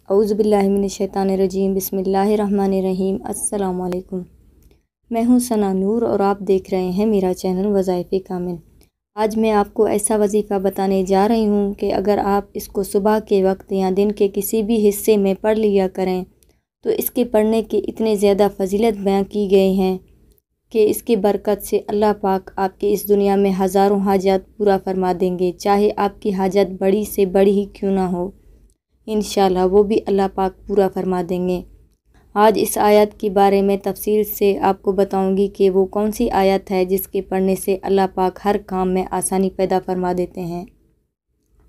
औज़ुबिल्लाहिमिनश्शैतानिर्रजीम बिस्मिल्लाहिर्रहमानिर्रहीम। अस्सलाम वालेकुम। मैं हूँ सना नूर और आप देख रहे हैं मेरा चैनल वज़ाइफ़े कामिल। आज मैं आपको ऐसा वजीफ़ा बताने जा रही हूँ कि अगर आप इसको सुबह के वक्त या दिन के किसी भी हिस्से में पढ़ लिया करें तो इसके पढ़ने के इतने ज़्यादा फ़जीलत बयां की गए हैं कि इसकी बरकत से अल्लाह पाक आपके इस दुनिया में हज़ारों हाजात पूरा फरमा देंगे। चाहे आपकी हाजत बड़ी से बड़ी ही क्यों ना हो, इंशाअल्लाह वो भी अल्लाह पाक पूरा फरमा देंगे। आज इस आयत के बारे में तफसील से आपको बताऊंगी कि वो कौन सी आयत है जिसके पढ़ने से अल्लाह पाक हर काम में आसानी पैदा फरमा देते हैं।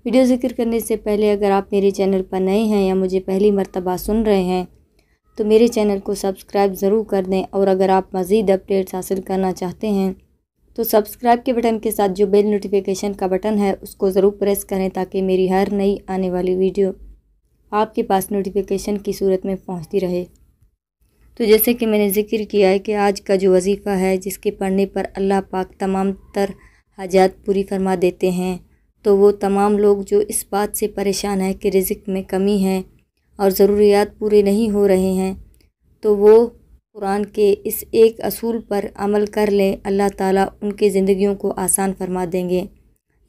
वीडियो ज़िक्र करने से पहले अगर आप मेरे चैनल पर नए हैं या मुझे पहली मर्तबा सुन रहे हैं तो मेरे चैनल को सब्सक्राइब ज़रूर कर दें, और अगर आप मज़ीद अपडेट्स हासिल करना चाहते हैं तो सब्सक्राइब के बटन के साथ जो बेल नोटिफिकेशन का बटन है उसको ज़रूर प्रेस करें ताकि मेरी हर नई आने वाली वीडियो आपके पास नोटिफिकेशन की सूरत में पहुंचती रहे। तो जैसे कि मैंने ज़िक्र किया है कि आज का जो वजीफ़ा है जिसके पढ़ने पर अल्लाह पाक तमाम तर हाजात पूरी फरमा देते हैं, तो वो तमाम लोग जो इस बात से परेशान है कि रिज़्क़ में कमी है और ज़रूरियात पूरे नहीं हो रहे हैं, तो वो कुरान के इस एक असूल पर अमल कर लें, अल्लाह ताला उनकी ज़िंदगियों को आसान फरमा देंगे।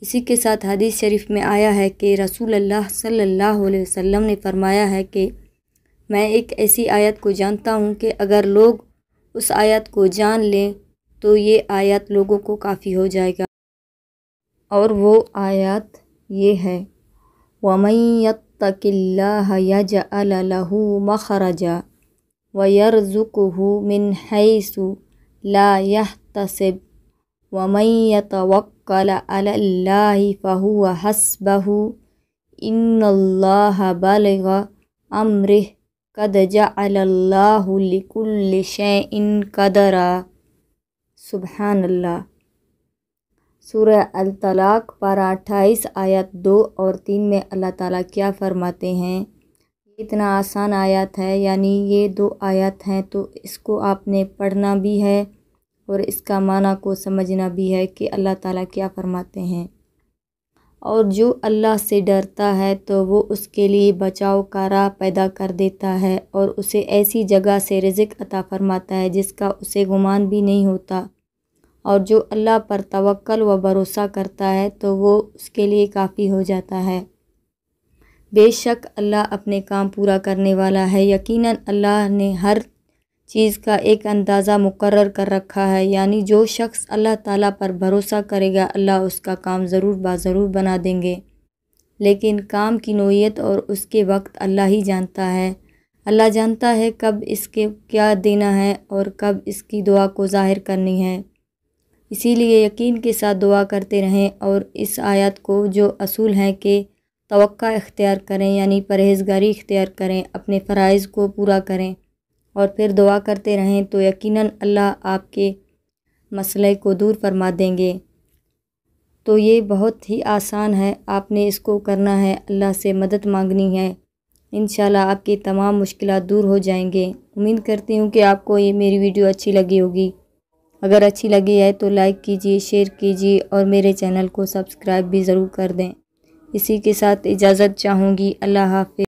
इसी के साथ हदीस शरीफ में आया है कि रसूल अल्लाह सल्लल्लाहु अलैहि वसल्लम ने फरमाया है कि मैं एक ऐसी आयत को जानता हूँ कि अगर लोग उस आयत को जान लें तो ये आयत लोगों को काफ़ी हो जाएगा। और वो आयत ये है, वमन यत्तकिल्लाह यजअल लहू मखरजा व यरज़ुक़हु मिन हैसु ला यहतसिब वमन यतवक्कल अलल्लाहि फहुव हस्बहु इन्नल्लाह बलिग़ अम्रिह कद जअलल्लाहु लिकुल्लि शैइन क़दरा। सुब्हानल्लाह। सूरह अल तलाक़ पारा 28 आयत 2 और 3 में अल्लाह ताला क्या फरमाते हैं। इतना आसान आयत है, यानी ये 2 आयत हैं तो इसको आपने पढ़ना भी है और इसका माना को समझना भी है कि अल्लाह ताला क्या फरमाते हैं। और जो अल्लाह से डरता है तो वो उसके लिए बचाव का राह पैदा कर देता है और उसे ऐसी जगह से रिज़्क़ अता फरमाता है जिसका उसे गुमान भी नहीं होता। और जो अल्लाह पर तवक्कल व भरोसा करता है तो वो उसके लिए काफ़ी हो जाता है। बेशक अल्लाह अपने काम पूरा करने वाला है। यकीनन अल्लाह ने हर चीज़ का एक अंदाज़ा मुकर्रर कर रखा है, यानी जो शख्स अल्लाह ताला पर भरोसा करेगा अल्लाह उसका काम ज़रूर बाज़रूर बना देंगे। लेकिन काम की नोयत और उसके वक्त अल्लाह ही जानता है। अल्लाह जानता है कब इसके क्या देना है और कब इसकी दुआ को ज़ाहिर करनी है। इसीलिए यकीन के साथ दुआ करते रहें और इस आयत को जो असूल हैं कि तवक्का इख्तियार करें, यानी परहेज़गारी इख्तियार करें, अपने फ़राइज़ को पूरा करें और फिर दुआ करते रहें तो यकीनन अल्लाह आपके मसले को दूर फरमा देंगे। तो ये बहुत ही आसान है, आपने इसको करना है, अल्लाह से मदद मांगनी है, इंशाल्लाह आपकी तमाम मुश्किलात दूर हो जाएंगे। उम्मीद करती हूँ कि आपको ये मेरी वीडियो अच्छी लगी होगी। अगर अच्छी लगी है तो लाइक कीजिए, शेयर कीजिए और मेरे चैनल को सब्सक्राइब भी ज़रूर कर दें। इसी के साथ इजाज़त चाहूँगी। अल्लाह हाफ़िज़।